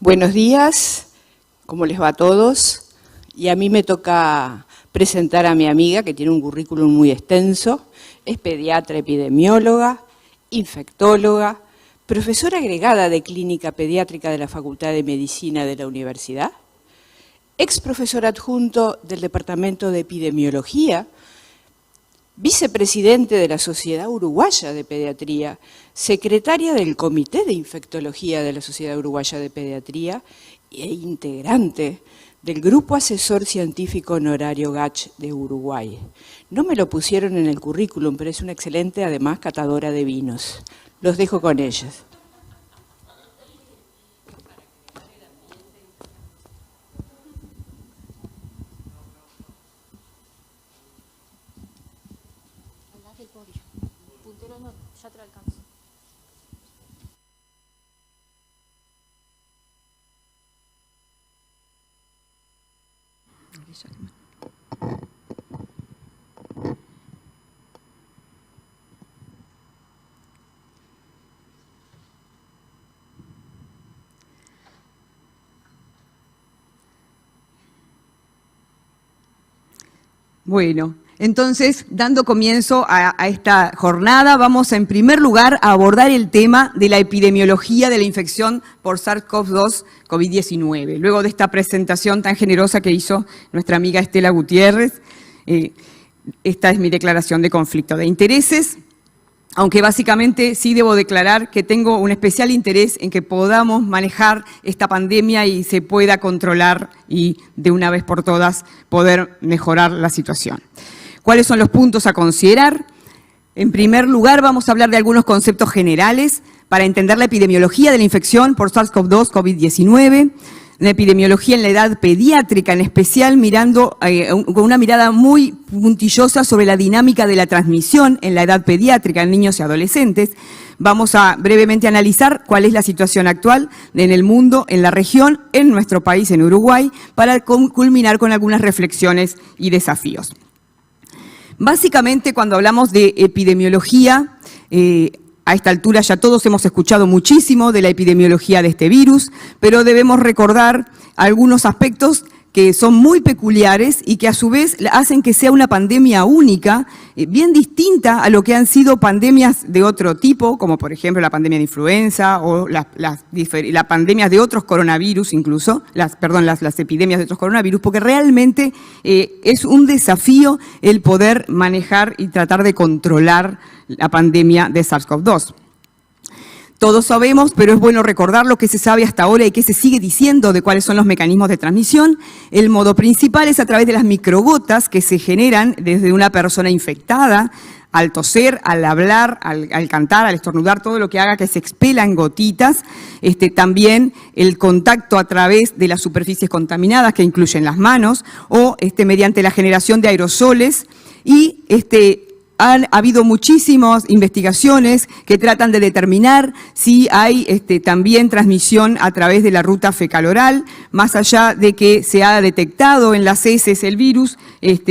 Buenos días, ¿cómo les va a todos? Y a mí me toca presentar a mi amiga, que tiene un currículum muy extenso. Es pediatra epidemióloga, infectóloga, profesora agregada de Clínica Pediátrica de la Facultad de Medicina de la Universidad, ex profesor adjunto del Departamento de Epidemiología, vicepresidente de la Sociedad Uruguaya de Pediatría, secretaria del Comité de Infectología de la Sociedad Uruguaya de Pediatría e integrante del Grupo Asesor Científico Honorario GACH de Uruguay. No me lo pusieron en el currículum, pero es una excelente, además, catadora de vinos. Los dejo con ellas. Bueno, entonces, dando comienzo a esta jornada, vamos en primer lugar a abordar el tema de la epidemiología de la infección por SARS-CoV-2, COVID-19. Luego de esta presentación tan generosa que hizo nuestra amiga Estela Gutiérrez, esta es mi declaración de conflicto de intereses, aunque básicamente sí debo declarar que tengo un especial interés en que podamos manejar esta pandemia y se pueda controlar y de una vez por todas poder mejorar la situación. ¿Cuáles son los puntos a considerar? En primer lugar, vamos a hablar de algunos conceptos generales para entender la epidemiología de la infección por SARS-CoV-2, COVID-19, la epidemiología en la edad pediátrica, en especial mirando con una mirada muy puntillosa sobre la dinámica de la transmisión en la edad pediátrica en niños y adolescentes. Vamos a brevemente analizar cuál es la situación actual en el mundo, en la región, en nuestro país, en Uruguay, para culminar con algunas reflexiones y desafíos. Básicamente, cuando hablamos de epidemiología, a esta altura ya todos hemos escuchado muchísimo de la epidemiología de este virus, pero debemos recordar algunos aspectos que son muy peculiares y que a su vez hacen que sea una pandemia única, bien distinta a lo que han sido pandemias de otro tipo, como por ejemplo la pandemia de influenza o las pandemias de otros coronavirus incluso, las epidemias de otros coronavirus, porque realmente es un desafío el poder manejar y tratar de controlar la pandemia de SARS-CoV-2. Todos sabemos, pero es bueno recordar lo que se sabe hasta ahora y que se sigue diciendo de cuáles son los mecanismos de transmisión. El modo principal es a través de las microgotas que se generan desde una persona infectada, al toser, al hablar, al cantar, al estornudar, todo lo que haga que se expelan gotitas. También el contacto a través de las superficies contaminadas, que incluyen las manos, o mediante la generación de aerosoles y han habido muchísimas investigaciones que tratan de determinar si hay también transmisión a través de la ruta fecal-oral. Más allá de que se ha detectado en las heces el virus,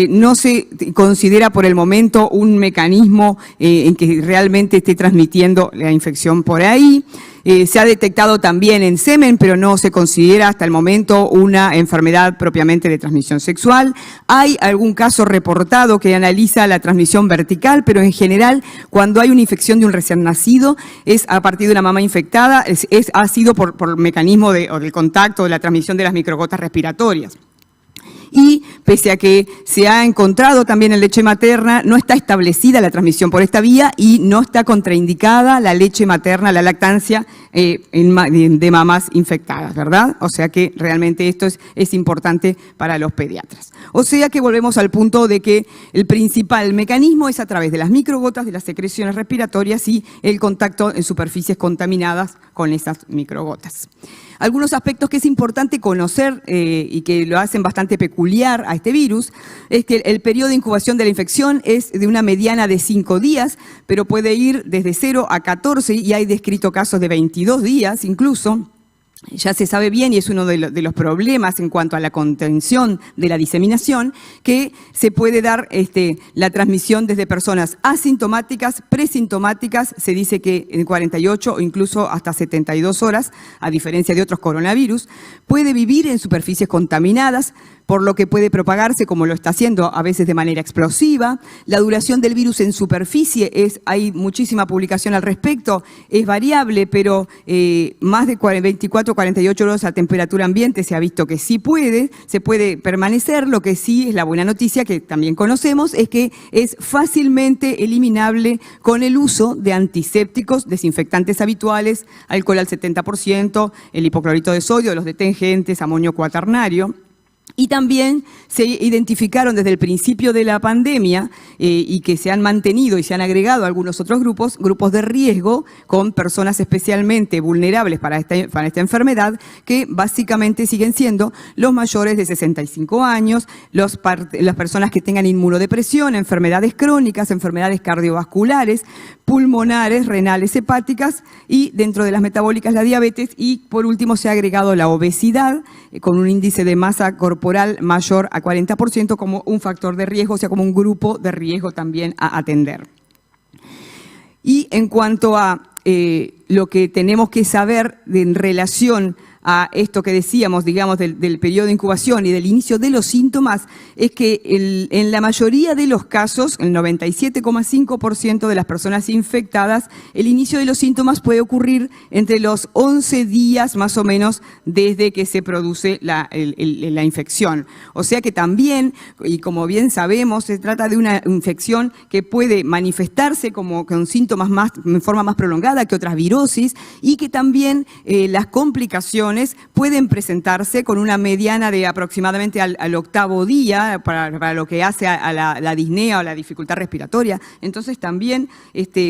no se considera por el momento un mecanismo en que realmente esté transmitiendo la infección por ahí. Se ha detectado también en semen, pero no se considera hasta el momento una enfermedad propiamente de transmisión sexual. Hay algún caso reportado que analiza la transmisión vertical, pero en general, cuando hay una infección de un recién nacido, es a partir de una mama infectada, ha sido por mecanismo del contacto, de la transmisión de las microgotas respiratorias. Y pese a que se ha encontrado también en leche materna, no está establecida la transmisión por esta vía y no está contraindicada la leche materna, la lactancia de mamás infectadas, ¿verdad? O sea que realmente esto es importante para los pediatras. O sea que volvemos al punto de que el principal mecanismo es a través de las microgotas, de las secreciones respiratorias y el contacto en superficies contaminadas con esas microgotas. Algunos aspectos que es importante conocer y que lo hacen bastante peculiar a este virus es que el periodo de incubación de la infección es de una mediana de 5 días, pero puede ir desde 0 a 14 y hay descrito casos de 22 días incluso. ya se sabe bien, y es uno de los problemas en cuanto a la contención de la diseminación, que se puede dar la transmisión desde personas asintomáticas, presintomáticas, se dice que en 48 o incluso hasta 72 horas, a diferencia de otros coronavirus, puede vivir en superficies contaminadas, por lo que puede propagarse, como lo está haciendo a veces de manera explosiva. La duración del virus en superficie, hay muchísima publicación al respecto, es variable, pero más de 24 o 48 horas a temperatura ambiente se ha visto que sí se puede permanecer. Lo que sí es la buena noticia, que también conocemos, es que es fácilmente eliminable con el uso de antisépticos, desinfectantes habituales, alcohol al 70%, el hipoclorito de sodio, los detergentes, amonio cuaternario. Y también se identificaron desde el principio de la pandemia y que se han mantenido y se han agregado algunos otros grupos de riesgo con personas especialmente vulnerables para esta enfermedad, que básicamente siguen siendo los mayores de 65 años, las personas que tengan inmunodepresión, enfermedades crónicas, enfermedades cardiovasculares, pulmonares, renales, hepáticas, y dentro de las metabólicas la diabetes, y por último se ha agregado la obesidad con un índice de masa corporal mayor a 40% como un factor de riesgo, o sea, como un grupo de riesgo también a atender. Y en cuanto a lo que tenemos que saber en relación a esto que decíamos, digamos, del periodo de incubación y del inicio de los síntomas, es que en la mayoría de los casos, el 97,5% de las personas infectadas, el inicio de los síntomas puede ocurrir entre los 11 días más o menos desde que se produce la infección. O sea que también, y como bien sabemos, se trata de una infección que puede manifestarse con síntomas en forma más prolongada que otras virosis, y que también las complicaciones pueden presentarse con una mediana de aproximadamente al 8º día para lo que hace a la disnea o la dificultad respiratoria. Entonces también,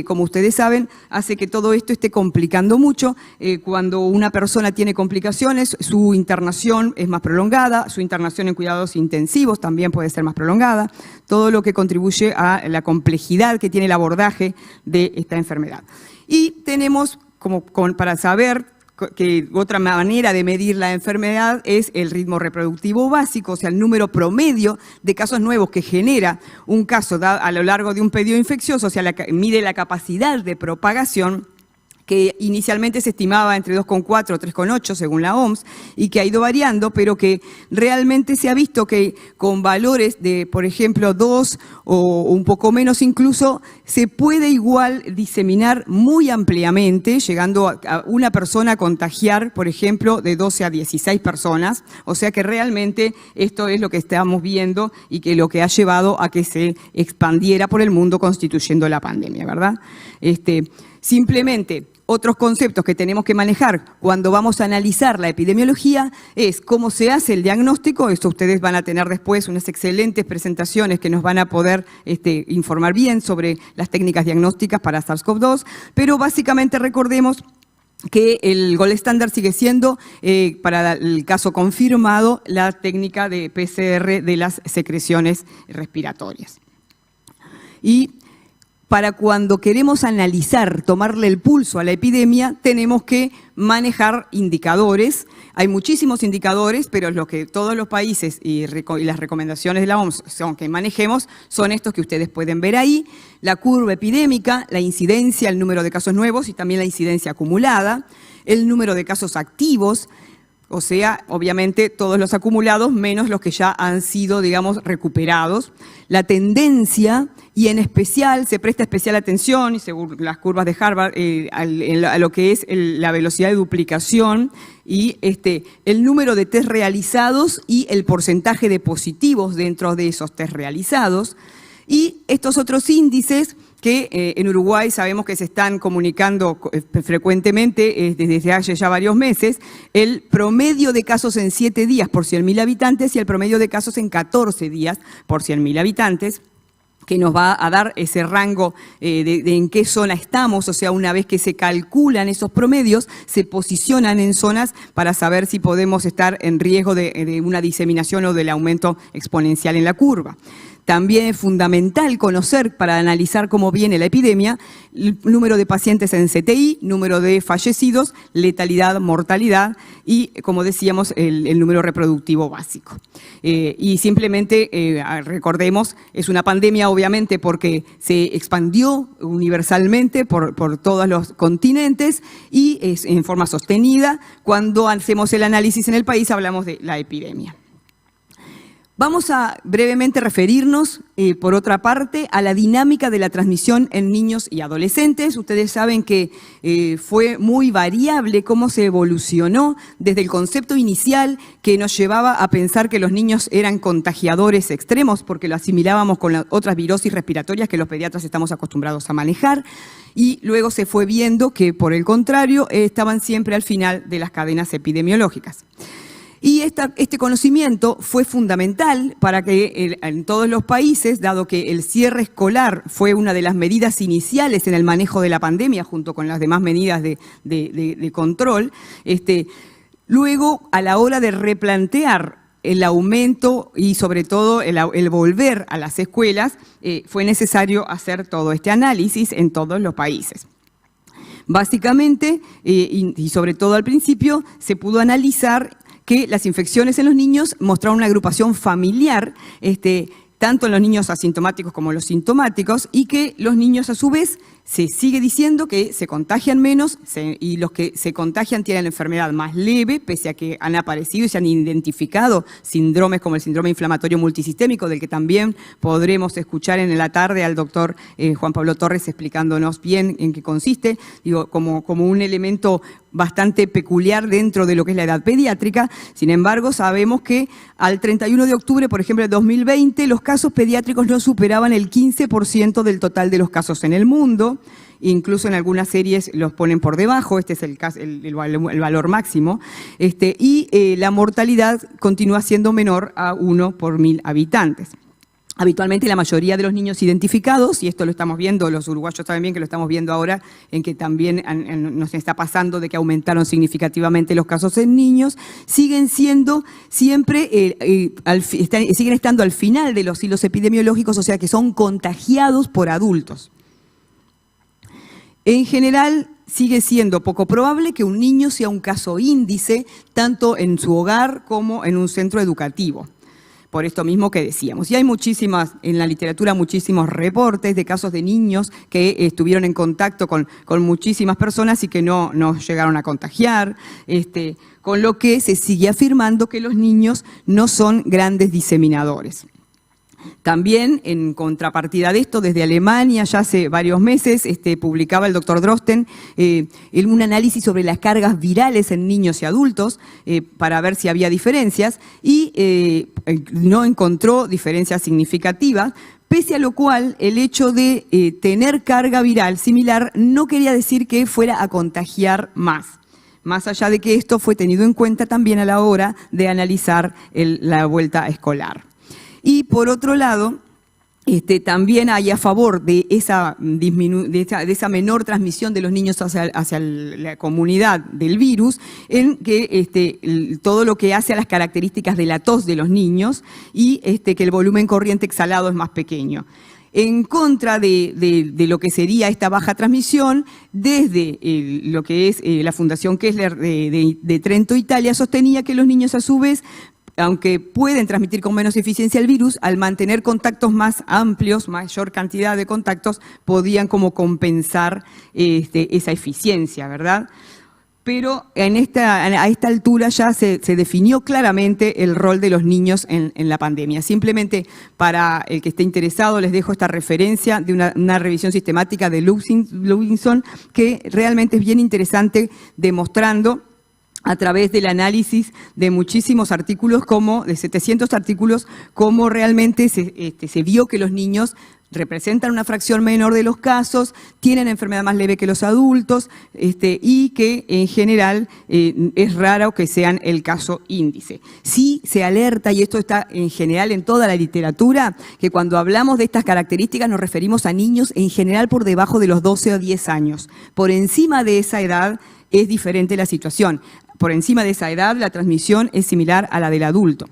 como ustedes saben, hace que todo esto esté complicando mucho. Cuando una persona tiene complicaciones, su internación es más prolongada, su internación en cuidados intensivos también puede ser más prolongada, todo lo que contribuye a la complejidad que tiene el abordaje de esta enfermedad. Y tenemos, para saber que otra manera de medir la enfermedad es el ritmo reproductivo básico, o sea, el número promedio de casos nuevos que genera un caso a lo largo de un periodo infeccioso, o sea, mide la capacidad de propagación, que inicialmente se estimaba entre 2,4 o 3,8 según la OMS, y que ha ido variando, pero que realmente se ha visto que con valores de, por ejemplo, 2 o un poco menos incluso, se puede igual diseminar muy ampliamente, llegando a una persona a contagiar, por ejemplo, de 12 a 16 personas. O sea que realmente esto es lo que estamos viendo y que lo que ha llevado a que se expandiera por el mundo constituyendo la pandemia, ¿verdad? Simplemente, otros conceptos que tenemos que manejar cuando vamos a analizar la epidemiología es cómo se hace el diagnóstico. Esto ustedes van a tener después unas excelentes presentaciones que nos van a poder informar bien sobre las técnicas diagnósticas para SARS-CoV-2, pero básicamente recordemos que el gold estándar sigue siendo, para el caso confirmado, la técnica de PCR de las secreciones respiratorias. Y para cuando queremos analizar, tomarle el pulso a la epidemia, tenemos que manejar indicadores. Hay muchísimos indicadores, pero lo que todos los países y las recomendaciones de la OMS son que manejemos son estos que ustedes pueden ver ahí: la curva epidémica, la incidencia, el número de casos nuevos y también la incidencia acumulada, el número de casos activos, o sea, obviamente todos los acumulados menos los que ya han sido, digamos, recuperados, la tendencia, y en especial se presta especial atención, y según las curvas de Harvard, a lo que es la velocidad de duplicación y el número de test realizados y el porcentaje de positivos dentro de esos test realizados. Y estos otros índices que en Uruguay sabemos que se están comunicando frecuentemente desde hace ya varios meses, el promedio de casos en 7 días por 100.000 habitantes y el promedio de casos en 14 días por 100.000 habitantes, que nos va a dar ese rango de en qué zona estamos. O sea, una vez que se calculan esos promedios, se posicionan en zonas para saber si podemos estar en riesgo de una diseminación o del aumento exponencial en la curva. También es fundamental conocer, para analizar cómo viene la epidemia, el número de pacientes en CTI, número de fallecidos, letalidad, mortalidad y, como decíamos, el número reproductivo básico. Y simplemente recordemos, es una pandemia obviamente porque se expandió universalmente por todos los continentes y es en forma sostenida. Cuando hacemos el análisis en el país hablamos de la epidemia. Vamos a brevemente referirnos, por otra parte, a la dinámica de la transmisión en niños y adolescentes. Ustedes saben que fue muy variable cómo se evolucionó desde el concepto inicial que nos llevaba a pensar que los niños eran contagiadores extremos porque lo asimilábamos con las otras virosis respiratorias que los pediatras estamos acostumbrados a manejar, y luego se fue viendo que, por el contrario, estaban siempre al final de las cadenas epidemiológicas. Y este conocimiento fue fundamental para que en todos los países, dado que el cierre escolar fue una de las medidas iniciales en el manejo de la pandemia, junto con las demás medidas de control, luego a la hora de replantear el aumento y sobre todo el volver a las escuelas, fue necesario hacer todo este análisis en todos los países. Básicamente, y sobre todo al principio, se pudo analizar que las infecciones en los niños mostraron una agrupación familiar, tanto en los niños asintomáticos como los sintomáticos, y que los niños a su vez se sigue diciendo que se contagian menos y los que se contagian tienen la enfermedad más leve, pese a que han aparecido y se han identificado síndromes como el síndrome inflamatorio multisistémico, del que también podremos escuchar en la tarde al doctor Juan Pablo Torres explicándonos bien en qué consiste, digo, como un elemento bastante peculiar dentro de lo que es la edad pediátrica. Sin embargo, sabemos que al 31 de octubre, por ejemplo, de 2020, los casos pediátricos no superaban el 15% del total de los casos en el mundo. Incluso en algunas series los ponen por debajo, este es el valor máximo, y la mortalidad continúa siendo menor a 1 por 1000 habitantes. Habitualmente la mayoría de los niños identificados, y esto lo estamos viendo, los uruguayos saben bien que lo estamos viendo ahora, en que también nos está pasando de que aumentaron significativamente los casos en niños, siguen siendo siempre, siguen estando al final de los hilos epidemiológicos, o sea que son contagiados por adultos. En general, sigue siendo poco probable que un niño sea un caso índice, tanto en su hogar como en un centro educativo. Por esto mismo que decíamos. Y hay en la literatura muchísimos reportes de casos de niños que estuvieron en contacto con muchísimas personas y que no llegaron a contagiar, con lo que se sigue afirmando que los niños no son grandes diseminadores. También, en contrapartida de esto, desde Alemania, ya hace varios meses, publicaba el doctor Drosten un análisis sobre las cargas virales en niños y adultos para ver si había diferencias y no encontró diferencias significativas, pese a lo cual el hecho de tener carga viral similar no quería decir que fuera a contagiar más allá de que esto fue tenido en cuenta también a la hora de analizar la vuelta escolar. Y por otro lado, también hay a favor de esa menor transmisión de los niños hacia la comunidad del virus, en que todo lo que hace a las características de la tos de los niños y que el volumen corriente exhalado es más pequeño. En contra de lo que sería esta baja transmisión, desde lo que es la Fundación Kessler de Trento, Italia, sostenía que los niños a su vez, aunque pueden transmitir con menos eficiencia el virus, al mantener contactos más amplios, mayor cantidad de contactos, podían como compensar esa eficiencia, ¿verdad? Pero a esta altura ya se definió claramente el rol de los niños en la pandemia. Simplemente para el que esté interesado les dejo esta referencia de una revisión sistemática de Ludvigson que realmente es bien interesante, demostrando a través del análisis de muchísimos artículos, de 700 artículos, cómo realmente se vio que los niños representan una fracción menor de los casos, tienen enfermedad más leve que los adultos y que en general es raro que sean el caso índice. Sí se alerta, y esto está en general en toda la literatura, que cuando hablamos de estas características nos referimos a niños en general por debajo de los 12 o 10 años. Por encima de esa edad es diferente la situación. Por encima de esa edad la transmisión es similar a la del adulto.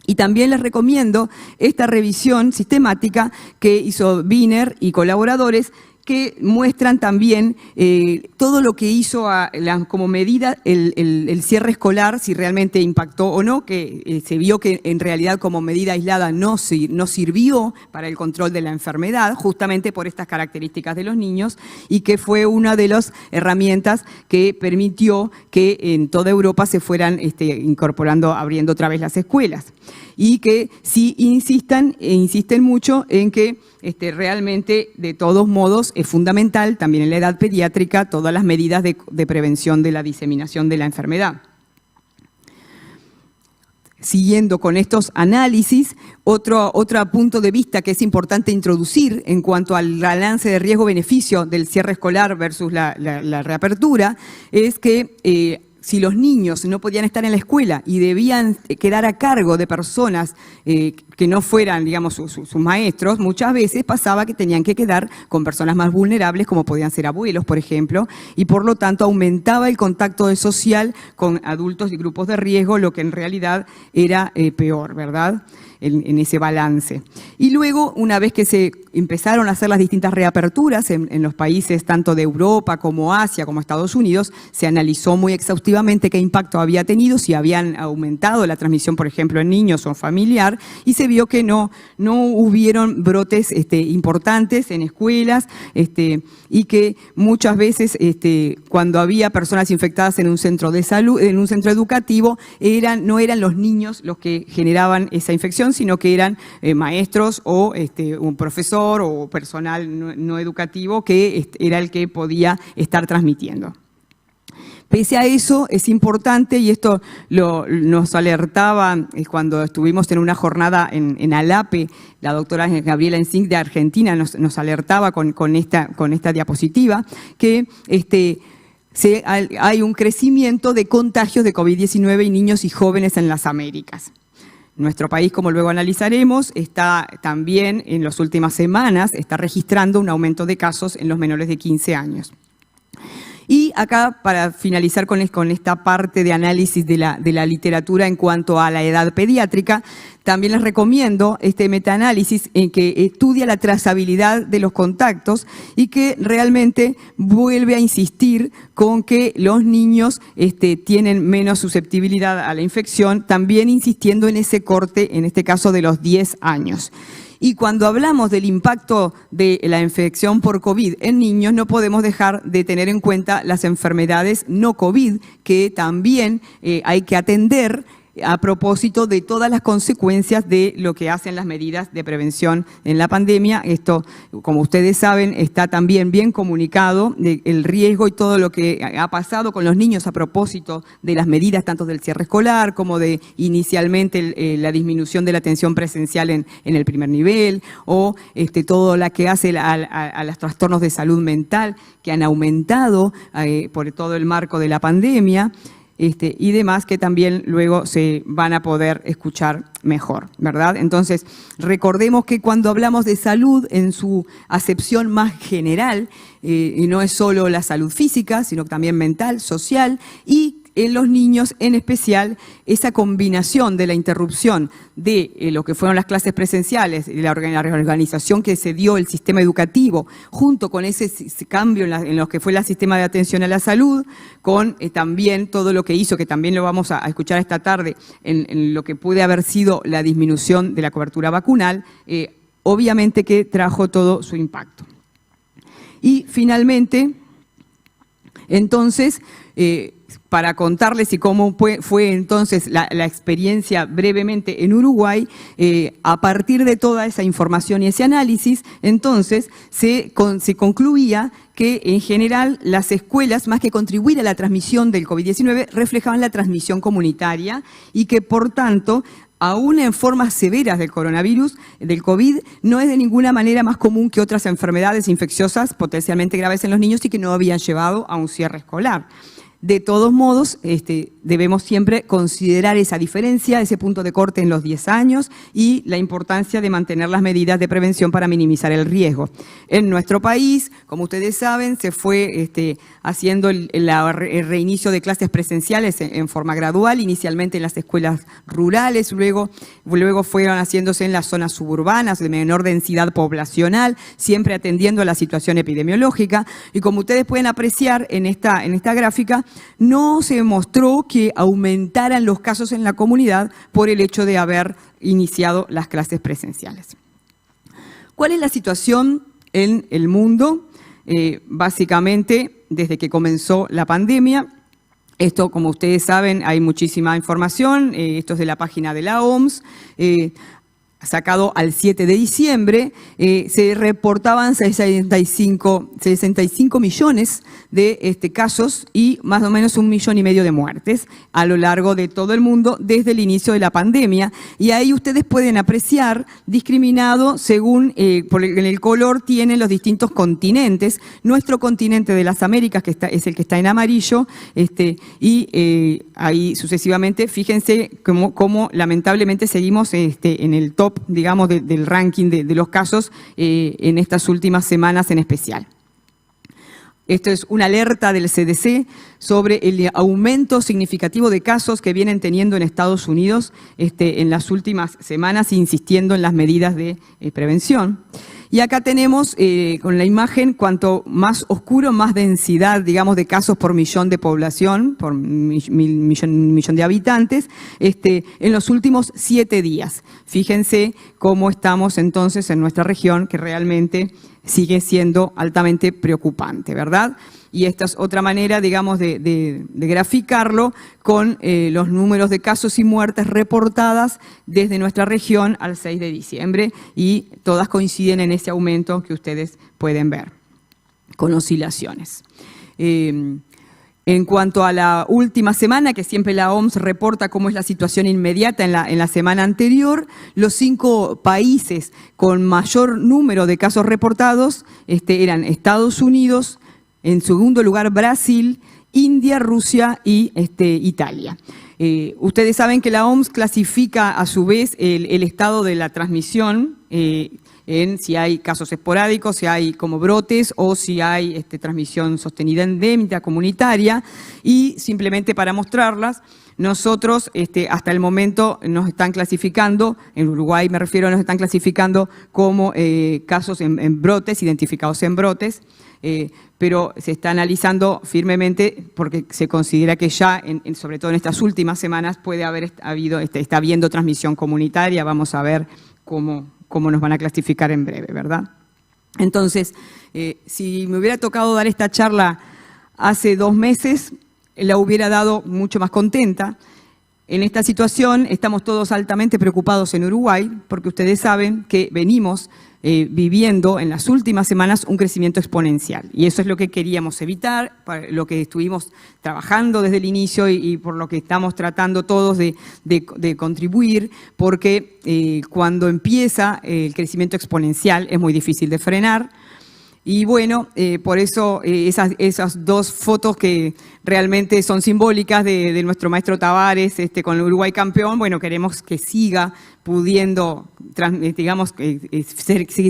Y también les recomiendo esta revisión sistemática que hizo Wiener y colaboradores, que muestran también todo lo que hizo como medida el cierre escolar, si realmente impactó o no, que se vio que en realidad como medida aislada no sirvió para el control de la enfermedad, justamente por estas características de los niños, y que fue una de las herramientas que permitió que en toda Europa se fueran incorporando, abriendo otra vez las escuelas. Y que sí insisten mucho en que realmente, de todos modos, es fundamental también en la edad pediátrica todas las medidas de prevención de la diseminación de la enfermedad. Siguiendo con estos análisis, otro punto de vista que es importante introducir en cuanto al balance de riesgo-beneficio del cierre escolar versus la reapertura es que si los niños no podían estar en la escuela y debían quedar a cargo de personas que no fueran, digamos, sus maestros, muchas veces pasaba que tenían que quedar con personas más vulnerables, como podían ser abuelos, por ejemplo, y por lo tanto aumentaba el contacto social con adultos y grupos de riesgo, lo que en realidad era peor, ¿verdad?, en ese balance. Y luego, una vez que se empezaron a hacer las distintas reaperturas en los países tanto de Europa como Asia como Estados Unidos, se analizó muy exhaustivamente qué impacto había tenido, si habían aumentado la transmisión, por ejemplo, en niños o familiar, y se vio que no hubieron brotes importantes en escuelas, y que muchas veces cuando había personas infectadas en un centro de salud, en un centro educativo, no eran los niños los que generaban esa infección, sino que eran maestros o un profesor o personal no educativo que era el que podía estar transmitiendo. Pese a eso, es importante, y esto nos alertaba cuando estuvimos en una jornada en ALAPE, la doctora Gabriela Ensink de Argentina nos alertaba con esta diapositiva, que hay un crecimiento de contagios de COVID-19 en niños y jóvenes en las Américas. Nuestro país, como luego analizaremos, está también en las últimas semanas, está registrando un aumento de casos en los menores de 15 años. Y acá, para finalizar con esta parte de análisis de la literatura en cuanto a la edad pediátrica, también les recomiendo este metaanálisis en que estudia la trazabilidad de los contactos y que realmente vuelve a insistir con que los niños tienen menos susceptibilidad a la infección, también insistiendo en ese corte, en este caso de los 10 años. Y cuando hablamos del impacto de la infección por COVID en niños, no podemos dejar de tener en cuenta las enfermedades no COVID, que también hay que atender a propósito de todas las consecuencias de lo que hacen las medidas de prevención en la pandemia. Esto, como ustedes saben, está también bien comunicado, el riesgo y todo lo que ha pasado con los niños a propósito de las medidas tanto del cierre escolar como de inicialmente la disminución de la atención presencial en el primer nivel, o todo lo que hace a los trastornos de salud mental que han aumentado por todo el marco de la pandemia. Y demás que también luego se van a poder escuchar mejor, ¿verdad? Entonces, recordemos que cuando hablamos de salud en su acepción más general, y no es solo la salud física, sino también mental, social, y en los niños en especial, esa combinación de la interrupción de lo que fueron las clases presenciales, de la reorganización que se dio el sistema educativo, junto con ese cambio en lo que fue el sistema de atención a la salud, con también todo lo que hizo, que también lo vamos a escuchar esta tarde, en lo que puede haber sido la disminución de la cobertura vacunal, obviamente que trajo todo su impacto. Y finalmente, entonces, para contarles y cómo fue entonces la experiencia brevemente en Uruguay, a partir de toda esa información y ese análisis, entonces se concluía que en general las escuelas, más que contribuir a la transmisión del COVID-19, reflejaban la transmisión comunitaria y que por tanto, aún en formas severas del coronavirus, del COVID, no es de ninguna manera más común que otras enfermedades infecciosas potencialmente graves en los niños y que no habían llevado a un cierre escolar. De todos modos, debemos siempre considerar esa diferencia, ese punto de corte en los 10 años y la importancia de mantener las medidas de prevención para minimizar el riesgo. En nuestro país, como ustedes saben, se fue haciendo el reinicio de clases presenciales en forma gradual, inicialmente en las escuelas rurales, luego fueron haciéndose en las zonas suburbanas de menor densidad poblacional, siempre atendiendo a la situación epidemiológica. Y como ustedes pueden apreciar en esta gráfica, no se mostró que aumentaran los casos en la comunidad por el hecho de haber iniciado las clases presenciales. ¿Cuál es la situación en el mundo? Básicamente, desde que comenzó la pandemia, esto, como ustedes saben, hay muchísima información, esto es de la página de la OMS, sacado al 7 de diciembre, se reportaban 65 millones de casos y más o menos 1,5 millones de muertes a lo largo de todo el mundo desde el inicio de la pandemia. Y ahí ustedes pueden apreciar, discriminado según, en el color tienen los distintos continentes. Nuestro continente de las Américas, que es el que está en amarillo, y ahí sucesivamente, fíjense cómo lamentablemente seguimos en el top, digamos, del ranking de los casos en estas últimas semanas en especial. Esto es una alerta del CDC sobre el aumento significativo de casos que vienen teniendo en Estados Unidos en las últimas semanas, insistiendo en las medidas de prevención. Y acá tenemos con la imagen, cuanto más oscuro, más densidad, digamos, de casos por millón de población, por millón de habitantes, en los últimos 7 días. Fíjense cómo estamos entonces en nuestra región, que realmente sigue siendo altamente preocupante, ¿verdad? Y esta es otra manera, digamos, de graficarlo con los números de casos y muertes reportadas desde nuestra región al 6 de diciembre y todas coinciden en ese aumento que ustedes pueden ver, con oscilaciones. En cuanto a la última semana, que siempre la OMS reporta cómo es la situación inmediata en la semana anterior, los 5 países con mayor número de casos reportados eran Estados Unidos, en segundo lugar Brasil, India, Rusia y Italia. Ustedes saben que la OMS clasifica a su vez el estado de la transmisión en si hay casos esporádicos, si hay como brotes o si hay transmisión sostenida endémica, comunitaria, y simplemente para mostrarlas, nosotros hasta el momento nos están clasificando, en Uruguay me refiero, nos están clasificando como casos en brotes, identificados en brotes, pero se está analizando firmemente porque se considera que ya, sobre todo en estas últimas semanas, puede haber está habiendo transmisión comunitaria. Vamos a ver cómo nos van a clasificar en breve, ¿verdad? Entonces, si me hubiera tocado dar esta charla hace 2 meses, la hubiera dado mucho más contenta. En esta situación estamos todos altamente preocupados en Uruguay, porque ustedes saben que venimos viviendo en las últimas semanas un crecimiento exponencial. Y eso es lo que queríamos evitar, para lo que estuvimos trabajando desde el inicio y por lo que estamos tratando todos de contribuir, porque cuando empieza el crecimiento exponencial es muy difícil de frenar. Y bueno, por eso esas 2 fotos que realmente son simbólicas de nuestro maestro Tavares con el Uruguay campeón, bueno, queremos que siga pudiendo, digamos, que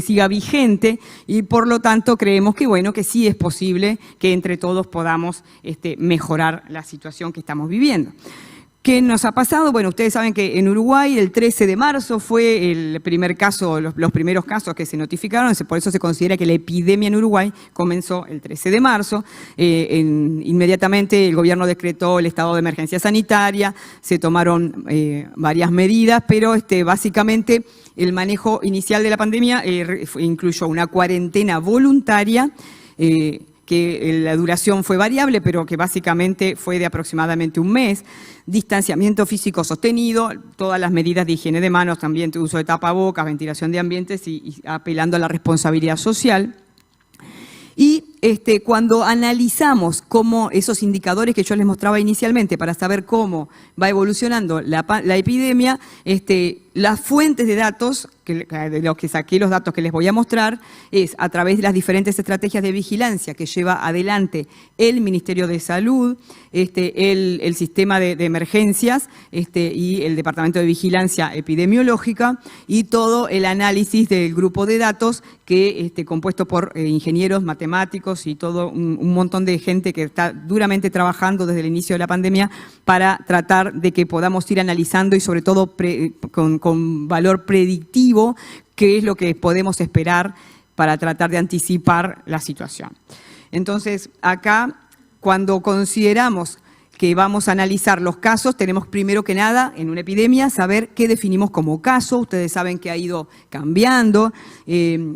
siga vigente y por lo tanto creemos que bueno, que sí es posible que entre todos podamos mejorar la situación que estamos viviendo. ¿Qué nos ha pasado? Bueno, ustedes saben que en Uruguay el 13 de marzo fue el primer caso, los primeros casos que se notificaron, por eso se considera que la epidemia en Uruguay comenzó el 13 de marzo. Inmediatamente el gobierno decretó el estado de emergencia sanitaria, se tomaron varias medidas, pero básicamente el manejo inicial de la pandemia incluyó una cuarentena voluntaria, que la duración fue variable, pero que básicamente fue de aproximadamente 1 mes, distanciamiento físico sostenido, todas las medidas de higiene de manos, también uso de tapabocas, ventilación de ambientes y apelando a la responsabilidad social. Y cuando analizamos cómo esos indicadores que yo les mostraba inicialmente para saber cómo va evolucionando la epidemia, las fuentes de datos, de los que saqué los datos que les voy a mostrar, es a través de las diferentes estrategias de vigilancia que lleva adelante el Ministerio de Salud, el sistema de emergencias y el Departamento de Vigilancia Epidemiológica, y todo el análisis del grupo de datos que compuesto por ingenieros, matemáticos y todo un montón de gente que está duramente trabajando desde el inicio de la pandemia para tratar de que podamos ir analizando y sobre todo con valor predictivo qué es lo que podemos esperar para tratar de anticipar la situación. Entonces, acá, cuando consideramos que vamos a analizar los casos, tenemos primero que nada, en una epidemia, saber qué definimos como caso. Ustedes saben que ha ido cambiando.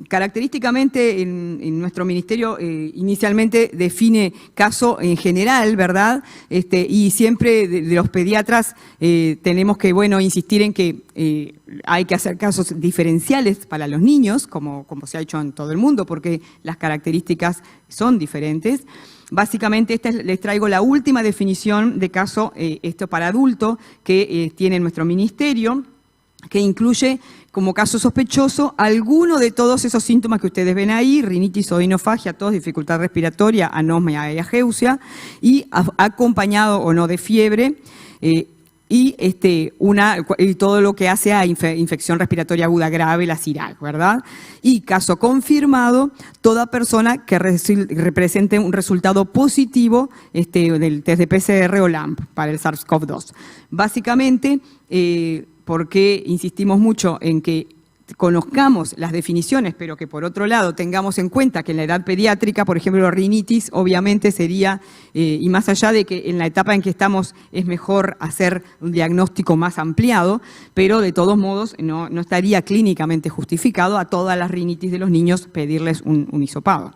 Característicamente, en nuestro ministerio, inicialmente define caso en general, ¿verdad? Y siempre de los pediatras tenemos que, insistir en que hay que hacer casos diferenciales para los niños, como se ha hecho en todo el mundo, porque las características son diferentes. Básicamente, les traigo la última definición de caso, esto para adulto, que tiene nuestro ministerio, que incluye como caso sospechoso alguno de todos esos síntomas que ustedes ven ahí: rinitis, odinofagia, tos, dificultad respiratoria, anosmia y ageusia, y acompañado o no de fiebre, y todo lo que hace a infección respiratoria aguda grave, la CIRAG, ¿verdad? Y caso confirmado, toda persona que represente un resultado positivo del test de PCR o LAMP para el SARS-CoV-2. Básicamente, porque insistimos mucho en que conozcamos las definiciones, pero que por otro lado tengamos en cuenta que en la edad pediátrica, por ejemplo, rinitis, obviamente sería, y más allá de que en la etapa en que estamos es mejor hacer un diagnóstico más ampliado, pero de todos modos no estaría clínicamente justificado a todas las rinitis de los niños pedirles un hisopado.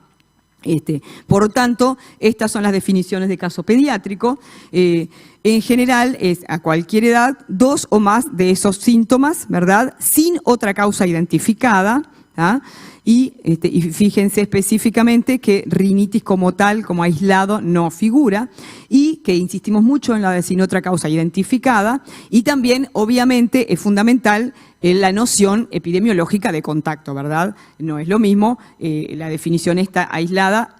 Por tanto, estas son las definiciones de caso pediátrico. En general, es a cualquier edad, 2 o más de esos síntomas, ¿verdad? Sin otra causa identificada, ¿ah? Y fíjense específicamente que rinitis como tal, como aislado, no figura, y que insistimos mucho en la de sin otra causa identificada, y también, obviamente, es fundamental la noción epidemiológica de contacto, ¿verdad? No es lo mismo, la definición está aislada,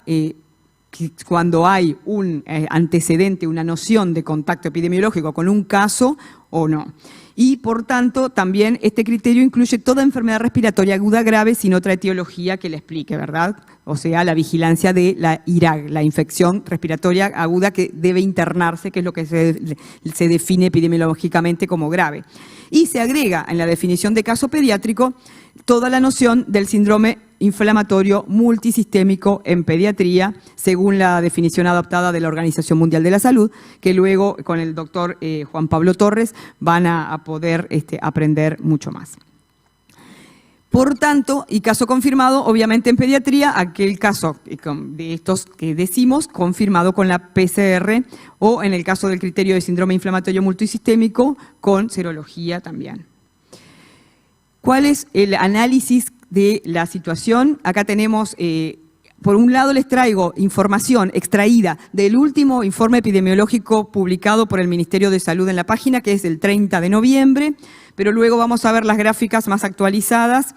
cuando hay un antecedente, una noción de contacto epidemiológico con un caso o no. Y, por tanto, también este criterio incluye toda enfermedad respiratoria aguda grave sin otra etiología que le explique, ¿verdad? O sea, la vigilancia de la IRAG, la infección respiratoria aguda que debe internarse, que es lo que se define epidemiológicamente como grave. Y se agrega en la definición de caso pediátrico toda la noción del síndrome inflamatorio multisistémico en pediatría, según la definición adoptada de la Organización Mundial de la Salud, que luego con el doctor Juan Pablo Torres van a poder aprender mucho más. Por tanto, y caso confirmado, obviamente en pediatría, aquel caso de estos que decimos, confirmado con la PCR, o en el caso del criterio de síndrome inflamatorio multisistémico, con serología también. ¿Cuál es el análisis de la situación? Acá tenemos, por un lado les traigo información extraída del último informe epidemiológico publicado por el Ministerio de Salud en la página, que es el 30 de noviembre, pero luego vamos a ver las gráficas más actualizadas,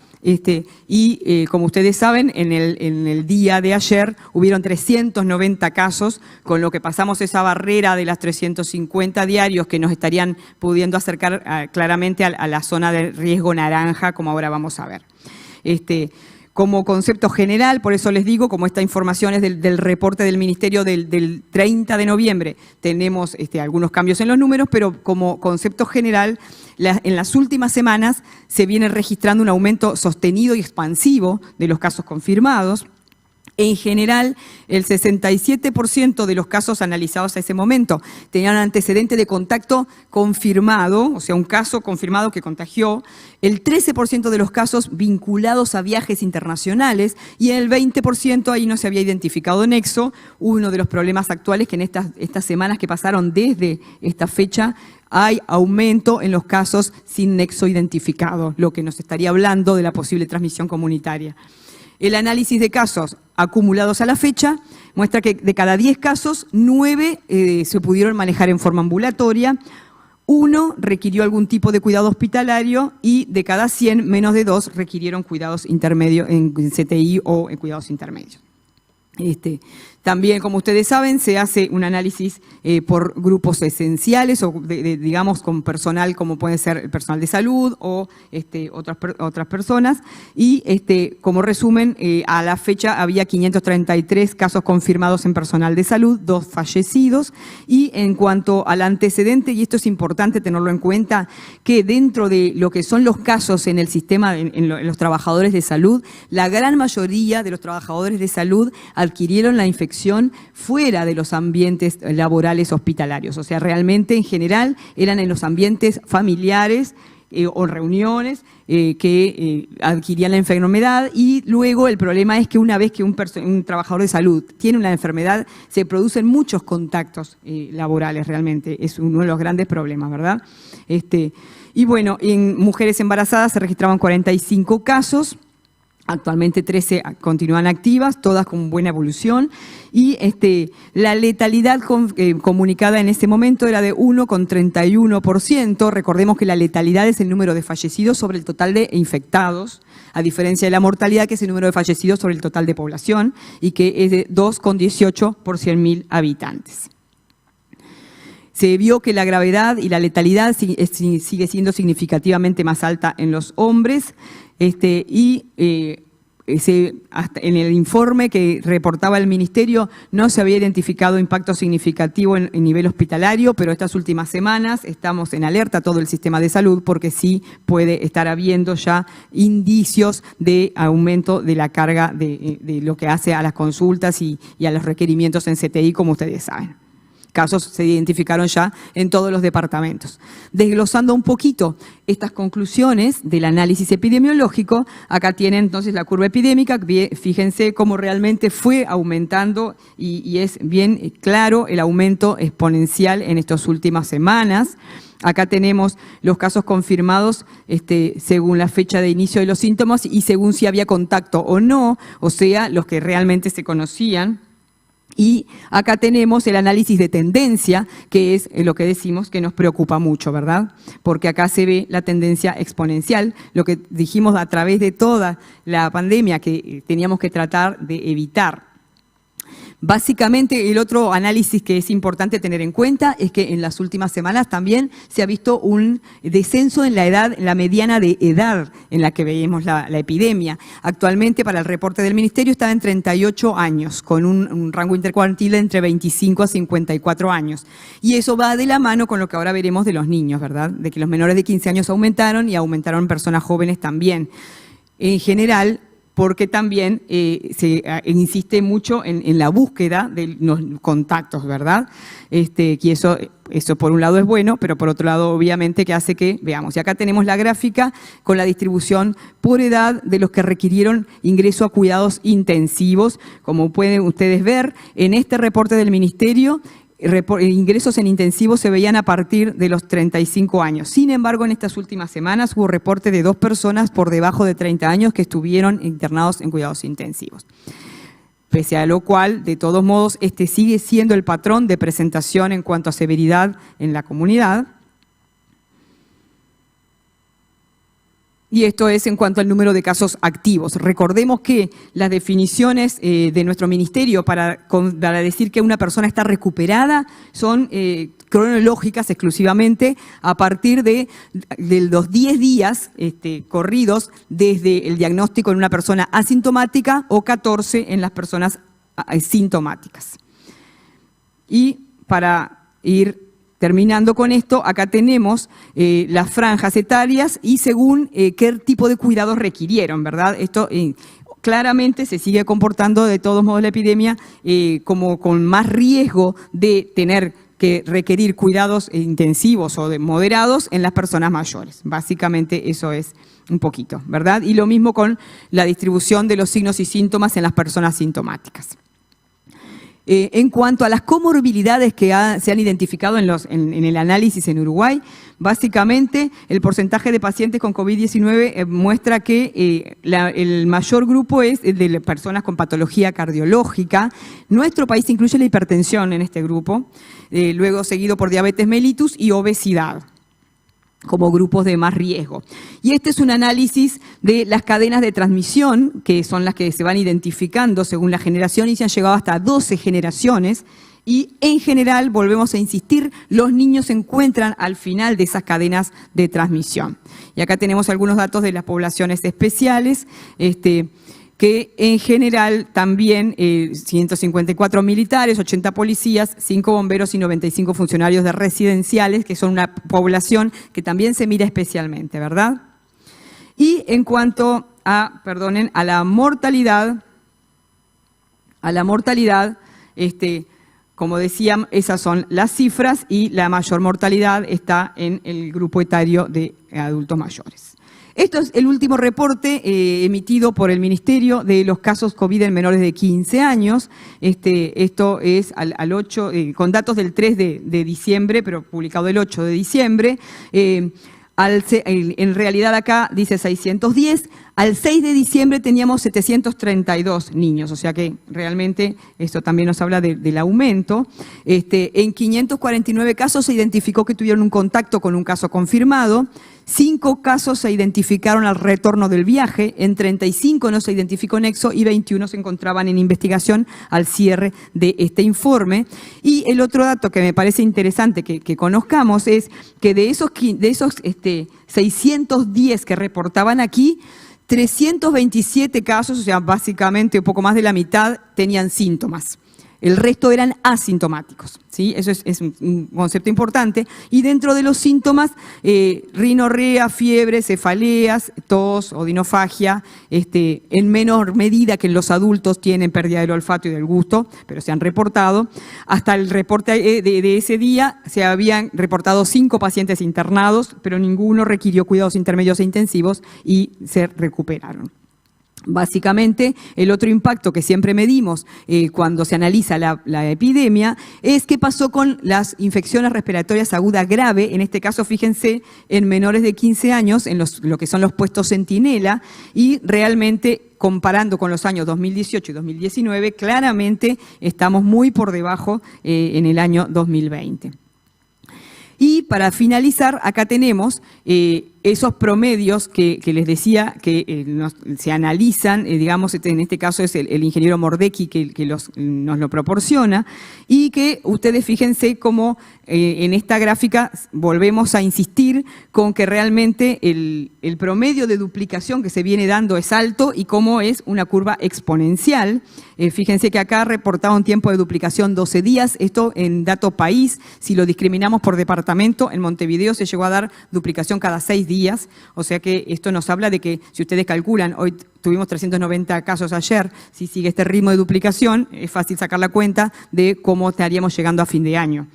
como ustedes saben, en el día de ayer hubieron 390 casos, con lo que pasamos esa barrera de las 350 diarios que nos estarían pudiendo acercar claramente a la zona de riesgo naranja, como ahora vamos a ver. Como concepto general, por eso les digo, como esta información es del reporte del Ministerio del 30 de noviembre, tenemos algunos cambios en los números, pero como concepto general, en las últimas semanas se viene registrando un aumento sostenido y expansivo de los casos confirmados. En general, el 67% de los casos analizados a ese momento tenían antecedente de contacto confirmado, o sea, un caso confirmado que contagió, el 13% de los casos vinculados a viajes internacionales y en el 20% ahí no se había identificado nexo. Uno de los problemas actuales que en estas semanas que pasaron desde esta fecha hay aumento en los casos sin nexo identificado, lo que nos estaría hablando de la posible transmisión comunitaria. El análisis de casos acumulados a la fecha muestra que de cada 10 casos, 9 se pudieron manejar en forma ambulatoria, 1 requirió algún tipo de cuidado hospitalario y de cada 100, menos de 2 requirieron cuidados intermedios en CTI o en cuidados intermedios. También, como ustedes saben, se hace un análisis por grupos esenciales o, digamos, con personal como puede ser el personal de salud o otras personas. Y como resumen, a la fecha había 533 casos confirmados en personal de salud, 2 fallecidos. Y en cuanto al antecedente, y esto es importante tenerlo en cuenta, que dentro de lo que son los casos en el sistema, en los trabajadores de salud, la gran mayoría de los trabajadores de salud adquirieron la infección fuera de los ambientes laborales hospitalarios. O sea, realmente en general eran en los ambientes familiares o reuniones que adquirían la enfermedad, y luego el problema es que una vez que un trabajador de salud tiene una enfermedad, se producen muchos contactos laborales realmente. Es uno de los grandes problemas, ¿verdad? Y bueno, en mujeres embarazadas se registraban 45 casos. Actualmente 13 continúan activas, todas con buena evolución, y la letalidad comunicada en ese momento era de 1,31%. Recordemos que la letalidad es el número de fallecidos sobre el total de infectados, a diferencia de la mortalidad, que es el número de fallecidos sobre el total de población, y que es de 2,18 por 100.000 habitantes. Se vio que la gravedad y la letalidad sigue siendo significativamente más alta en los hombres, hasta en el informe que reportaba el Ministerio no se había identificado impacto significativo en nivel hospitalario, pero estas últimas semanas estamos en alerta todo el sistema de salud porque sí puede estar habiendo ya indicios de aumento de la carga de lo que hace a las consultas y a los requerimientos en CTI, como ustedes saben. Casos se identificaron ya en todos los departamentos. Desglosando un poquito estas conclusiones del análisis epidemiológico, acá tienen entonces la curva epidémica. Fíjense cómo realmente fue aumentando y es bien claro el aumento exponencial en estas últimas semanas. Acá tenemos los casos confirmados según la fecha de inicio de los síntomas y según si había contacto o no, o sea, los que realmente se conocían. Y acá tenemos el análisis de tendencia, que es lo que decimos que nos preocupa mucho, ¿verdad? Porque acá se ve la tendencia exponencial, lo que dijimos a través de toda la pandemia que teníamos que tratar de evitar. Básicamente, el otro análisis que es importante tener en cuenta es que en las últimas semanas también se ha visto un descenso en la edad, en la mediana de edad en la que veíamos la epidemia. Actualmente, para el reporte del Ministerio, estaba en 38 años, con un rango intercuartil entre 25 a 54 años. Y eso va de la mano con lo que ahora veremos de los niños, ¿verdad? De que los menores de 15 años aumentaron y aumentaron personas jóvenes también. En general, porque también se insiste mucho en la búsqueda de los contactos, ¿verdad? Y eso por un lado es bueno, pero por otro lado obviamente que hace que, veamos, y acá tenemos la gráfica con la distribución por edad de los que requirieron ingreso a cuidados intensivos. Como pueden ustedes ver, en este reporte del Ministerio, ingresos en intensivos se veían a partir de los 35 años. Sin embargo, en estas últimas semanas hubo reporte de 2 personas por debajo de 30 años que estuvieron internados en cuidados intensivos. Pese a lo cual, de todos modos, sigue siendo el patrón de presentación en cuanto a severidad en la comunidad. Y esto es en cuanto al número de casos activos. Recordemos que las definiciones de nuestro ministerio para decir que una persona está recuperada son cronológicas exclusivamente a partir de los 10 días corridos desde el diagnóstico en una persona asintomática o 14 en las personas sintomáticas. Y para ir terminando con esto, acá tenemos las franjas etarias y según qué tipo de cuidados requirieron, ¿verdad? Esto claramente se sigue comportando de todos modos la epidemia como con más riesgo de tener que requerir cuidados intensivos o moderados en las personas mayores. Básicamente eso es un poquito, ¿verdad? Y lo mismo con la distribución de los signos y síntomas en las personas sintomáticas. En cuanto a las comorbilidades que se han identificado en el análisis en Uruguay, básicamente el porcentaje de pacientes con COVID-19 muestra que el mayor grupo es de personas con patología cardiológica. Nuestro país incluye la hipertensión en este grupo, luego seguido por diabetes mellitus y obesidad. como grupos de más riesgo. Y este es un análisis de las cadenas de transmisión, que son las que se van identificando según la generación y se han llegado hasta 12 generaciones. Y en general, volvemos a insistir, los niños se encuentran al final de esas cadenas de transmisión. Y acá tenemos algunos datos de las poblaciones especiales, que en general también 154 militares, 80 policías, 5 bomberos y 95 funcionarios de residenciales, que son una población que también se mira especialmente, ¿verdad? Y en cuanto a, a la mortalidad, como decían, esas son las cifras y la mayor mortalidad está en el grupo etario de adultos mayores. Esto es el último reporte emitido por el Ministerio de los casos COVID en menores de 15 años. Esto es al 8, con datos del 3 de diciembre, pero publicado el 8 de diciembre. En realidad acá dice 610, al 6 de diciembre teníamos 732 niños, o sea que realmente esto también nos habla del aumento. En 549 casos se identificó que tuvieron un contacto con un caso confirmado, 5 casos se identificaron al retorno del viaje, en 35 no se identificó nexo y 21 se encontraban en investigación al cierre de este informe. Y el otro dato que me parece interesante que conozcamos es que de esos 610 que reportaban aquí, 327 casos, o sea, básicamente un poco más de la mitad, tenían síntomas. El resto eran asintomáticos, ¿sí? Eso es un concepto importante. Y dentro de los síntomas, rinorrea, fiebre, cefaleas, tos, odinofagia, en menor medida que en los adultos tienen pérdida del olfato y del gusto, pero se han reportado. Hasta el reporte de ese día se habían reportado 5 pacientes internados, pero ninguno requirió cuidados intermedios e intensivos y se recuperaron. Básicamente, el otro impacto que siempre medimos cuando se analiza la epidemia es qué pasó con las infecciones respiratorias agudas graves, en este caso, fíjense, en menores de 15 años, en lo que son los puestos centinela, y realmente, comparando con los años 2018 y 2019, claramente estamos muy por debajo en el año 2020. Y para finalizar, acá tenemos esos promedios que les decía que se analizan, digamos, en este caso es el ingeniero Mordecki que nos lo proporciona, y que ustedes fíjense cómo en esta gráfica volvemos a insistir con que realmente el promedio de duplicación que se viene dando es alto y cómo es una curva exponencial. Fíjense que acá reportaba un tiempo de duplicación 12 días, esto en dato país, si lo discriminamos por departamento, en Montevideo se llegó a dar duplicación cada 6 días, o sea que esto nos habla de que si ustedes calculan, hoy tuvimos 390 casos ayer, si sigue este ritmo de duplicación, es fácil sacar la cuenta de cómo estaríamos llegando a fin de año.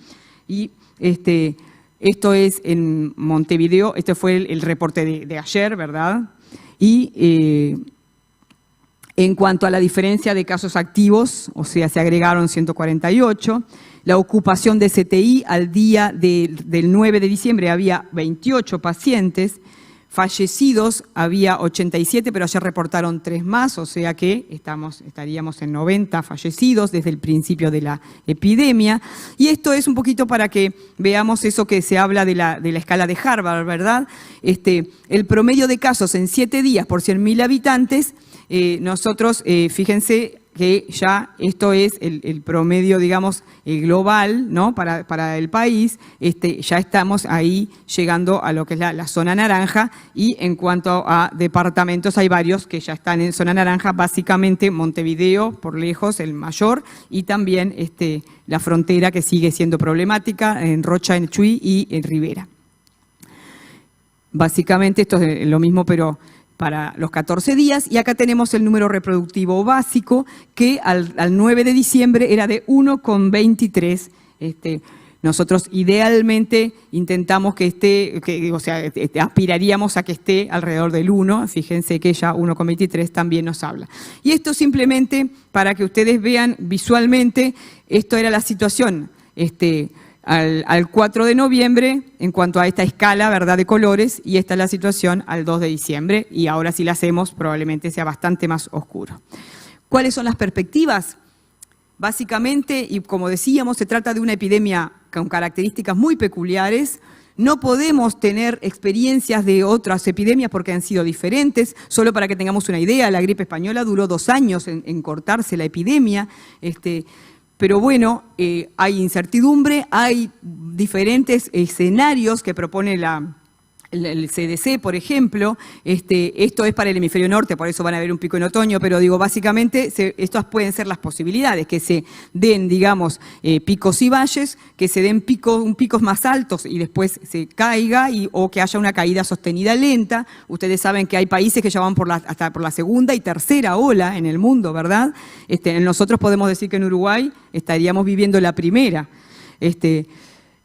Y esto es en Montevideo, este fue el reporte de ayer, ¿verdad? Y en cuanto a la diferencia de casos activos, o sea, se agregaron 148, la ocupación de CTI al día del 9 de diciembre había 28 pacientes, fallecidos había 87, pero ayer reportaron 3 más, o sea que estaríamos en 90 fallecidos desde el principio de la epidemia. Y esto es un poquito para que veamos eso que se habla de la escala de Harvard, ¿verdad? El promedio de casos en 7 días por 100.000 habitantes, nosotros, fíjense que ya esto es el promedio, digamos, global, ¿no? Para el país, ya estamos ahí llegando a lo que es la zona naranja, y en cuanto a departamentos hay varios que ya están en zona naranja, básicamente Montevideo, por lejos, el mayor, y también la frontera que sigue siendo problemática, en Rocha, en Chuy y en Rivera. Básicamente esto es lo mismo, pero para los 14 días, y acá tenemos el número reproductivo básico, que al 9 de diciembre era de 1,23. Nosotros idealmente intentamos aspiraríamos a que esté alrededor del 1, fíjense que ya 1,23 también nos habla. Y esto simplemente para que ustedes vean visualmente, esto era la situación, al 4 de noviembre en cuanto a esta escala, ¿verdad?, de colores, y esta es la situación al 2 de diciembre, y ahora si la hacemos probablemente sea bastante más oscuro. ¿Cuáles son las perspectivas? Básicamente, y como decíamos, se trata de una epidemia con características muy peculiares. No podemos tener experiencias de otras epidemias porque han sido diferentes. Solo para que tengamos una idea, la gripe española duró 2 años en cortarse la epidemia. Pero bueno, hay incertidumbre, hay diferentes escenarios que propone el CDC, por ejemplo. Esto es para el hemisferio norte, por eso van a ver un pico en otoño, pero digo, básicamente, estas pueden ser las posibilidades, que se den, digamos, picos y valles, que se den picos más altos y después se caiga, o que haya una caída sostenida lenta. Ustedes saben que hay países que ya van hasta por la segunda y tercera ola en el mundo, ¿verdad? Nosotros podemos decir que en Uruguay estaríamos viviendo la primera.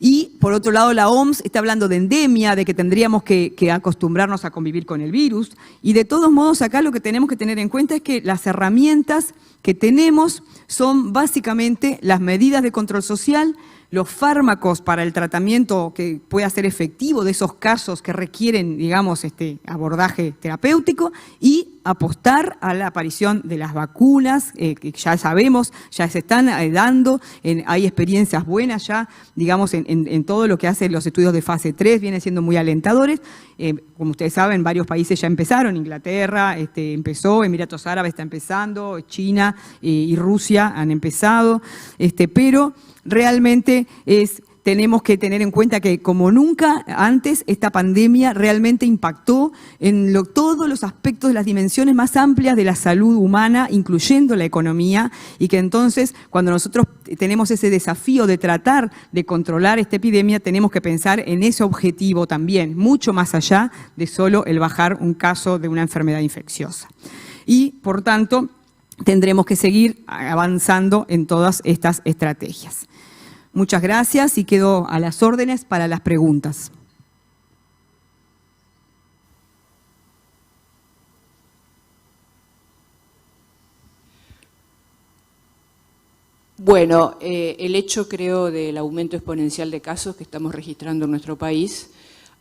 Y, por otro lado, la OMS está hablando de endemia, de que tendríamos que acostumbrarnos a convivir con el virus. Y de todos modos, acá lo que tenemos que tener en cuenta es que las herramientas que tenemos son básicamente las medidas de control social, los fármacos para el tratamiento que pueda ser efectivo de esos casos que requieren, digamos, abordaje terapéutico, y apostar a la aparición de las vacunas, que ya sabemos, ya se están dando, hay experiencias buenas ya, digamos, en todo lo que hacen los estudios de fase 3, vienen siendo muy alentadores. Como ustedes saben, varios países ya empezaron, Inglaterra empezó, Emiratos Árabes está empezando, China y Rusia han empezado, pero realmente tenemos que tener en cuenta que como nunca antes esta pandemia realmente impactó en todos los aspectos de las dimensiones más amplias de la salud humana, incluyendo la economía, y que entonces cuando nosotros tenemos ese desafío de tratar de controlar esta epidemia, tenemos que pensar en ese objetivo también, mucho más allá de solo el bajar un caso de una enfermedad infecciosa. Y, por tanto, tendremos que seguir avanzando en todas estas estrategias. Muchas gracias y quedo a las órdenes para las preguntas. Bueno, el hecho, creo, del aumento exponencial de casos que estamos registrando en nuestro país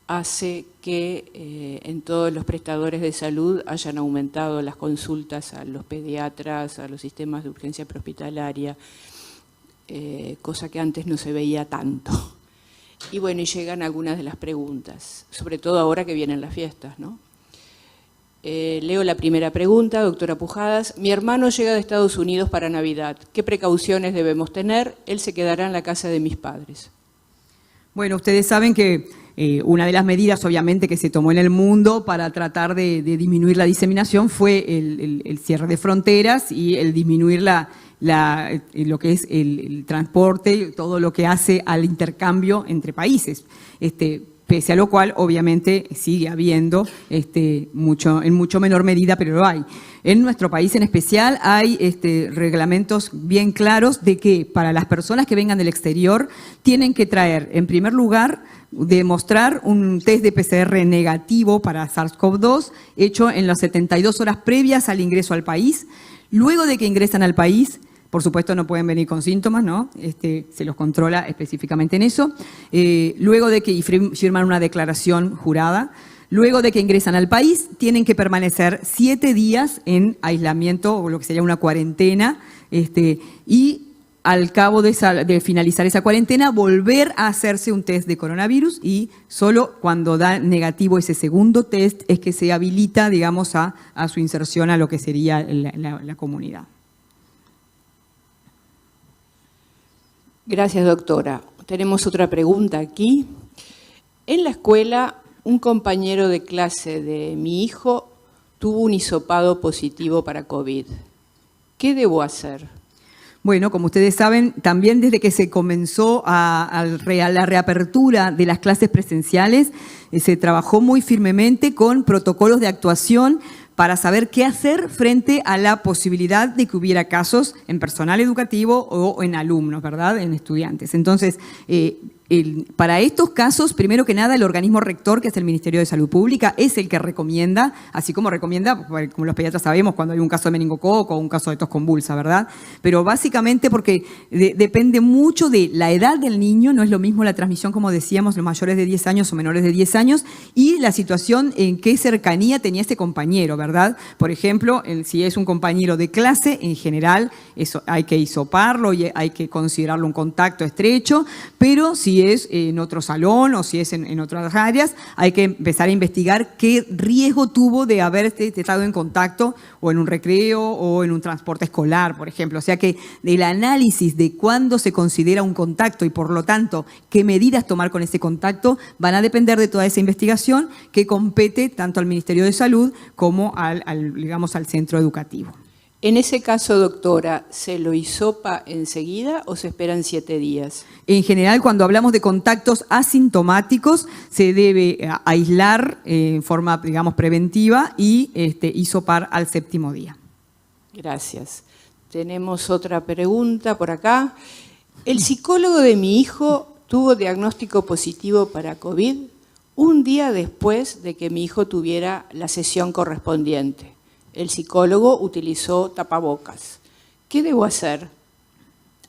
hace que en todos los prestadores de salud hayan aumentado las consultas a los pediatras, a los sistemas de urgencia prehospitalaria, cosa que antes no se veía tanto. Y bueno, y llegan algunas de las preguntas, sobre todo ahora que vienen las fiestas, ¿no? Leo la primera pregunta, doctora Pujadas. Mi hermano llega de Estados Unidos para Navidad. ¿Qué precauciones debemos tener? Él se quedará en la casa de mis padres. Bueno, ustedes saben que una de las medidas, obviamente, que se tomó en el mundo para tratar de disminuir la diseminación fue el cierre de fronteras y el disminuir lo que es el transporte, todo lo que hace al intercambio entre países. Pese a lo cual, obviamente, sigue habiendo en mucho menor medida, pero lo hay. En nuestro país en especial hay reglamentos bien claros de que para las personas que vengan del exterior tienen que traer, en primer lugar, demostrar un test de PCR negativo para SARS-CoV-2 hecho en las 72 horas previas al ingreso al país. Luego de que ingresan al país, por supuesto no pueden venir con síntomas, ¿no? Se los controla específicamente en eso. Luego de que firman una declaración jurada. Luego de que ingresan al país, tienen que permanecer 7 días en aislamiento, o lo que sería una cuarentena, y al cabo de finalizar esa cuarentena, volver a hacerse un test de coronavirus, y solo cuando da negativo ese segundo test es que se habilita, digamos, a su inserción a lo que sería la comunidad. Gracias, doctora. Tenemos otra pregunta aquí. En la escuela, un compañero de clase de mi hijo tuvo un hisopado positivo para COVID. ¿Qué debo hacer? Bueno, como ustedes saben, también desde que se comenzó a la reapertura de las clases presenciales, se trabajó muy firmemente con protocolos de actuación para saber qué hacer frente a la posibilidad de que hubiera casos en personal educativo o en alumnos, ¿verdad?, en estudiantes. Entonces, para estos casos, primero que nada, el organismo rector, que es el Ministerio de Salud Pública, es el que recomienda, así como recomienda, como los pediatras sabemos, cuando hay un caso de meningococo o un caso de tos convulsa, ¿verdad? Pero básicamente porque depende mucho de la edad del niño, no es lo mismo la transmisión, como decíamos, los mayores de 10 años o menores de 10 años, y la situación en qué cercanía tenía este compañero, ¿verdad? Por ejemplo, si es un compañero de clase, en general, eso hay que hisoparlo y hay que considerarlo un contacto estrecho, pero si si es en otro salón o si es en otras áreas, hay que empezar a investigar qué riesgo tuvo de haber estado en contacto o en un recreo o en un transporte escolar, por ejemplo. O sea que el análisis de cuándo se considera un contacto y por lo tanto qué medidas tomar con ese contacto van a depender de toda esa investigación que compete tanto al Ministerio de Salud como digamos, al centro educativo. En ese caso, doctora, ¿se lo hisopa enseguida o se esperan 7 días? En general, cuando hablamos de contactos asintomáticos, se debe aislar en forma, digamos, preventiva y hisopar al 7º día. Gracias. Tenemos otra pregunta por acá. El psicólogo de mi hijo tuvo diagnóstico positivo para COVID un día después de que mi hijo tuviera la sesión correspondiente. El psicólogo utilizó tapabocas. ¿Qué debo hacer?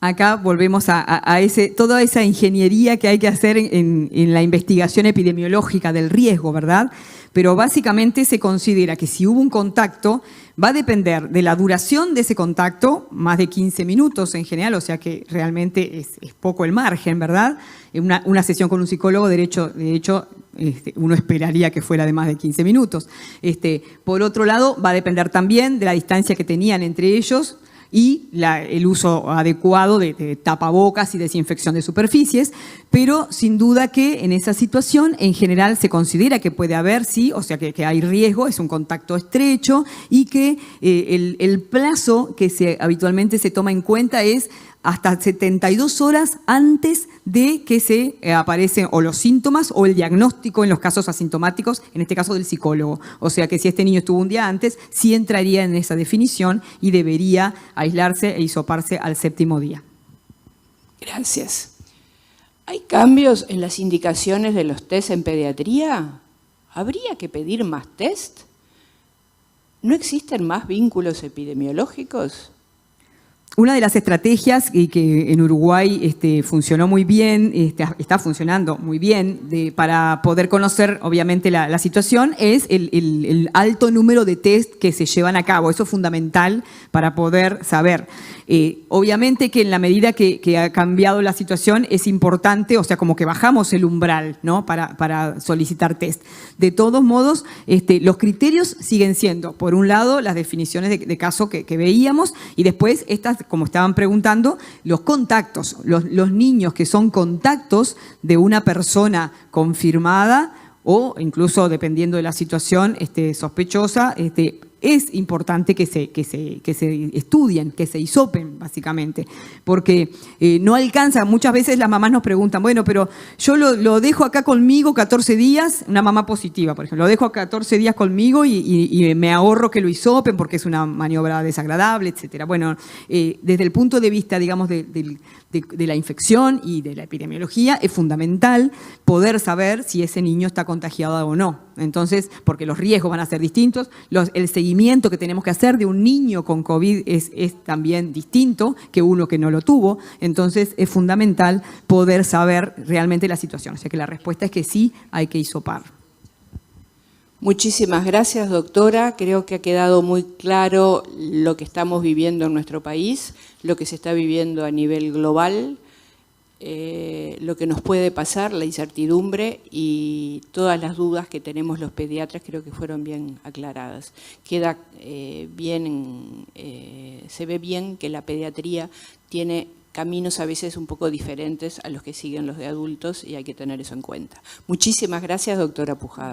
Acá volvemos a toda esa ingeniería que hay que hacer en la investigación epidemiológica del riesgo, ¿verdad? Pero básicamente se considera que si hubo un contacto, va a depender de la duración de ese contacto, más de 15 minutos en general, o sea que realmente es poco el margen, ¿verdad? Una sesión con un psicólogo, de hecho, uno esperaría que fuera de más de 15 minutos. Por otro lado, va a depender también de la distancia que tenían entre ellos y el uso adecuado de tapabocas y desinfección de superficies, pero sin duda que en esa situación en general se considera que puede haber, sí, o sea que hay riesgo, es un contacto estrecho y que el plazo que habitualmente se toma en cuenta es hasta 72 horas antes de que se aparecen o los síntomas o el diagnóstico en los casos asintomáticos, en este caso del psicólogo. O sea que si este niño estuvo un día antes, sí entraría en esa definición y debería aislarse e hisoparse al 7º día. Gracias. ¿Hay cambios en las indicaciones de los test en pediatría? ¿Habría que pedir más test? ¿No existen más vínculos epidemiológicos? Una de las estrategias que en Uruguay funcionó muy bien, está funcionando muy bien para poder conocer obviamente la situación es el alto número de test que se llevan a cabo. Eso es fundamental para poder saber. Obviamente que en la medida que ha cambiado la situación es importante, o sea, como que bajamos el umbral, ¿no? para solicitar test. De todos modos, los criterios siguen siendo, por un lado, las definiciones de caso que veíamos y después estas, como estaban preguntando, los contactos, los niños que son contactos de una persona confirmada o incluso, dependiendo de la situación sospechosa, es importante que se estudien, que se hisopen, básicamente, porque no alcanza. Muchas veces las mamás nos preguntan, bueno, pero yo lo dejo acá conmigo 14 días, una mamá positiva, por ejemplo, lo dejo 14 días conmigo y me ahorro que lo hisopen porque es una maniobra desagradable, etcétera. Bueno, desde el punto de vista, digamos, de la infección y de la epidemiología, es fundamental poder saber si ese niño está contagiado o no. Entonces, porque los riesgos van a ser distintos, el seguimiento que tenemos que hacer de un niño con COVID es también distinto que uno que no lo tuvo. Entonces, es fundamental poder saber realmente la situación. O sea que la respuesta es que sí, hay que hisopar. Muchísimas gracias, doctora. Creo que ha quedado muy claro lo que estamos viviendo en nuestro país, lo que se está viviendo a nivel global, lo que nos puede pasar, la incertidumbre y todas las dudas que tenemos los pediatras creo que fueron bien aclaradas. Queda bien, se ve bien que la pediatría tiene caminos a veces un poco diferentes a los que siguen los de adultos y hay que tener eso en cuenta. Muchísimas gracias, doctora Pujada.